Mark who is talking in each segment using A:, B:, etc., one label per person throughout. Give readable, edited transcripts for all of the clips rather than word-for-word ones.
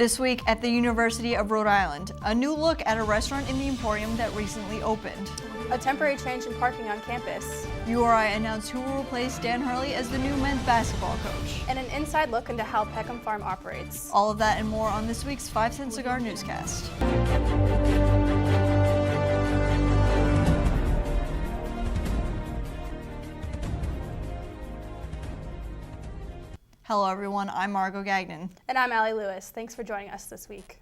A: This week at the University of Rhode Island, a new look at a restaurant in the Emporium that recently opened.
B: A temporary change in parking on campus.
A: URI announced who will replace Dan Hurley as the new men's basketball coach.
B: And an inside look into how Peckham Farm operates.
A: All of that and more on this week's 5-Cent Cigar Newscast. Hello everyone, I'm Margot Gagnon.
B: And I'm Allie Lewis. Thanks for joining us this week.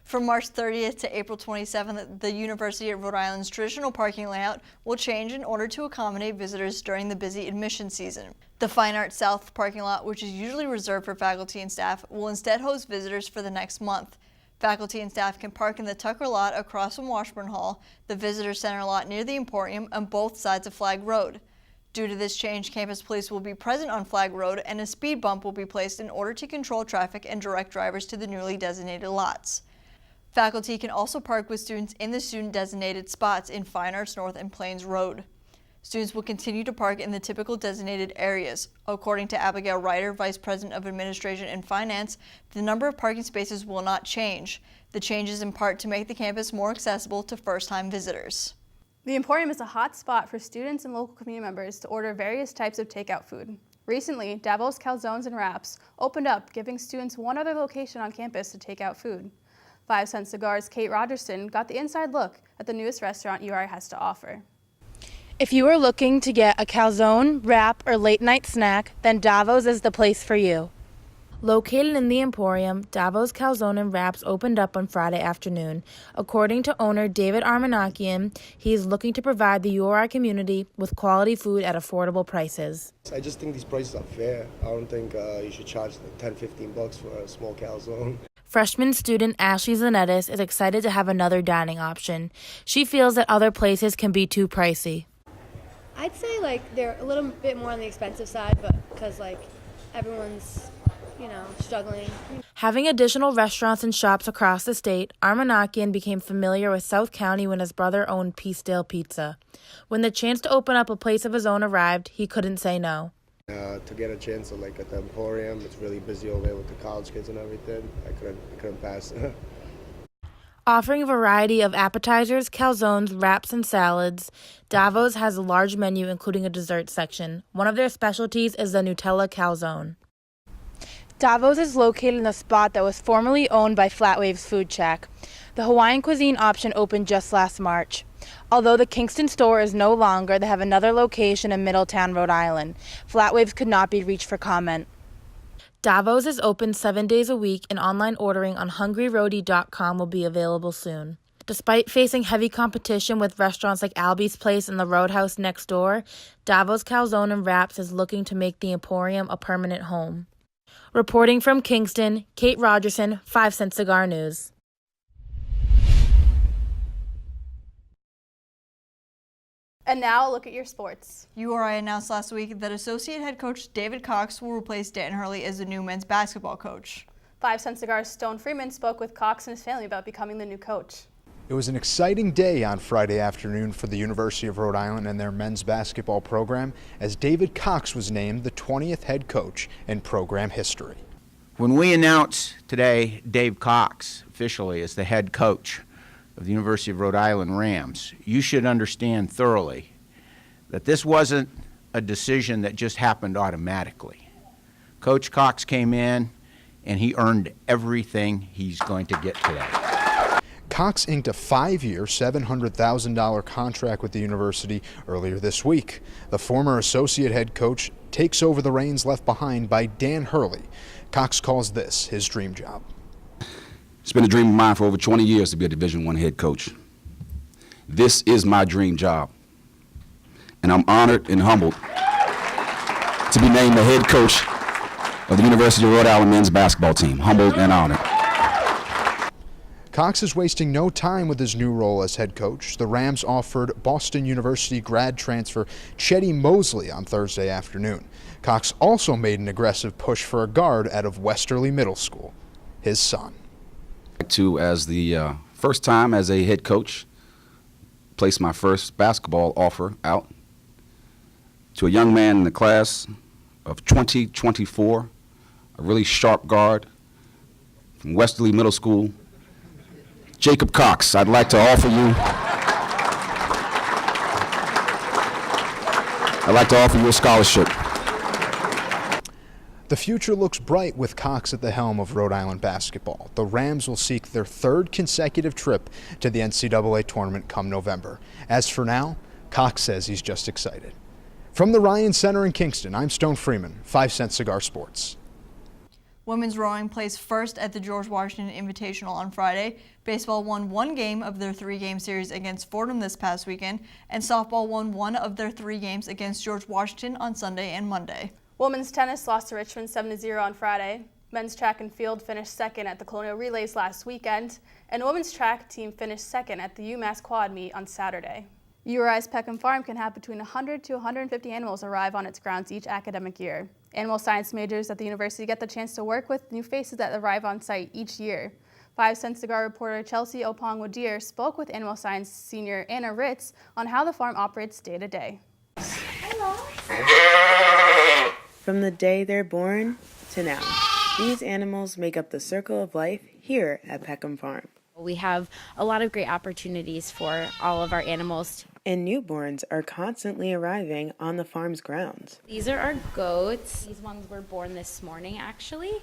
A: From March 30th to April 27th, the University of Rhode Island's traditional parking layout will change in order to accommodate visitors during the busy admission season. The Fine Arts South parking lot, which is usually reserved for faculty and staff, will instead host visitors for the next month. Faculty and staff can park in the Tucker lot across from Washburn Hall, the Visitor Center lot near the Emporium, on both sides of Flag Road. Due to this change, campus police will be present on Flag Road and a speed bump will be placed in order to control traffic and direct drivers to the newly designated lots. Faculty can also park with students in the student-designated spots in Fine Arts North and Plains Road. Students will continue to park in the typical designated areas. According to Abigail Ryder, Vice President of Administration and Finance, the number of parking spaces will not change. The change is in part to make the campus more accessible to first-time visitors.
B: The Emporium is a hot spot for students and local community members to order various types of takeout food. Recently, Davos Calzones and Wraps opened up, giving students one other location on campus to take out food. 5-Cent Cigars' Kate Rogerson got the inside look at the newest restaurant URI has to offer.
C: If you are looking to get a calzone, wrap, or late-night snack, then Davos is the place for you. Located in the Emporium, Davos Calzone and Wraps opened up on Friday afternoon. According to owner David Armanakian, he is looking to provide the URI community with quality food at affordable prices.
D: I just think these prices are fair. I don't think you should charge like $10-15 for a small calzone.
C: Freshman student Ashley Zanettis is excited to have another dining option. She feels that other places can be too pricey.
E: I'd say they're a little bit more on the expensive side, but because everyone's struggling.
C: Having additional restaurants and shops across the state, Armanakian became familiar with South County when his brother owned Peacedale Pizza. When the chance to open up a place of his own arrived, he couldn't say no.
D: To get a chance at the Emporium, it's really busy over there with the college kids and everything. I couldn't pass.
C: Offering a variety of appetizers, calzones, wraps, and salads, Davos has a large menu including a dessert section. One of their specialties is the Nutella calzone. Davos is located in a spot that was formerly owned by Flatwaves Food Shack. The Hawaiian cuisine option opened just last March. Although the Kingston store is no longer, they have another location in Middletown, Rhode Island. Flatwaves could not be reached for comment. Davos is open 7 days a week, and online ordering on hungryroadie.com will be available soon. Despite facing heavy competition with restaurants like Albie's Place and the Roadhouse next door, Davos Calzone and Wraps is looking to make the Emporium a permanent home. Reporting from Kingston, Kate Rogerson, 5-Cent Cigar News.
B: And now a look at your sports.
A: URI announced last week that Associate Head Coach David Cox will replace Dan Hurley as the new men's basketball coach.
B: 5-Cent Cigars' Stone Freeman spoke with Cox and his family about becoming the new coach.
F: It was an exciting day on Friday afternoon for the University of Rhode Island and their men's basketball program as David Cox was named the 20th head coach in program history.
G: When we announce today Dave Cox officially as the head coach of the University of Rhode Island Rams, you should understand thoroughly that this wasn't a decision that just happened automatically. Coach Cox came in and he earned everything he's going to get today.
F: Cox inked a 5-year, $700,000 contract with the university earlier this week. The former associate head coach takes over the reins left behind by Dan Hurley. Cox calls this his dream job.
H: It's been a dream of mine for over 20 years to be a Division I head coach. This is my dream job, and I'm honored and humbled to be named the head coach of the University of Rhode Island men's basketball team. Humbled and honored.
F: Cox is wasting no time with his new role as head coach. The Rams offered Boston University grad transfer Chetty Mosley on Thursday afternoon. Cox also made an aggressive push for a guard out of Westerly Middle School, his son.
H: As the first time as a head coach, placed my first basketball offer out to a young man in the class of 2024, a really sharp guard from Westerly Middle School, Jacob Cox. I'd like to offer you a scholarship.
F: The future looks bright with Cox at the helm of Rhode Island basketball. The Rams will seek their third consecutive trip to the NCAA tournament come November. As for now, Cox says he's just excited. From the Ryan Center in Kingston, I'm Stone Freeman, 5 Cent Cigar Sports.
A: Women's rowing plays first at the George Washington Invitational on Friday. Baseball won 1 game of their 3-game series against Fordham this past weekend, and softball won 1 of their 3 games against George Washington on Sunday and Monday.
B: Women's tennis lost to Richmond 7-0 on Friday. Men's track and field finished second at the Colonial Relays last weekend, and the women's track team finished second at the UMass Quad Meet on Saturday. URI's Peckham Farm can have between 100 to 150 animals arrive on its grounds each academic year. Animal science majors at the university get the chance to work with new faces that arrive on site each year. 5 Cent Cigar reporter Chelsea Opong-Wadir spoke with animal science senior Anna Ritz on how the farm operates day to day.
I: From the day they're born to now, these animals make up the circle of life here at Peckham Farm.
J: We have a lot of great opportunities for all of our animals.
I: And newborns are constantly arriving on the farm's grounds.
J: These are our goats. These ones were born this morning, actually.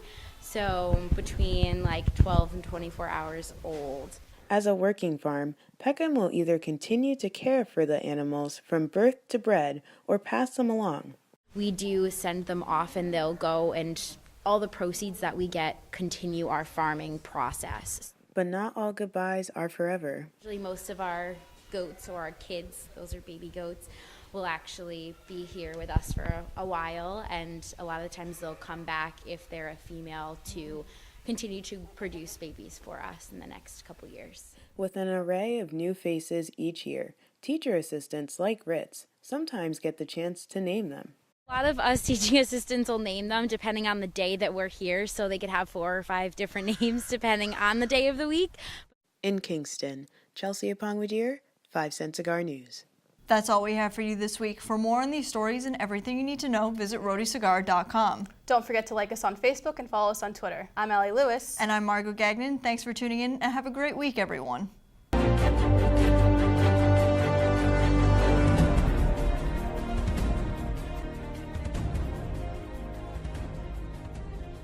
J: So between like 12 and 24 hours old.
I: As a working farm, Peckham will either continue to care for the animals from birth to bred or pass them along.
J: We do send them off and they'll go, and all the proceeds that we get continue our farming process.
I: But not all goodbyes are forever.
J: Usually most of our goats or our kids, those are baby goats, will actually be here with us for a while, and a lot of the times they'll come back if they're a female to continue to produce babies for us in the next couple years.
I: With an array of new faces each year, teacher assistants like Ritz sometimes get the chance to name them.
J: A lot of us teaching assistants will name them depending on the day that we're here, so they could have 4 or 5 different names depending on the day of the week.
I: In Kingston, Chelsea Opong-Wadir, 5 Cent Cigar News.
A: That's all we have for you this week. For more on these stories and everything you need to know, visit roadiecigar.com.
B: Don't forget to like us on Facebook and follow us on Twitter. I'm Allie Lewis.
A: And I'm Margot Gagnon. Thanks for tuning in and have a great week, everyone.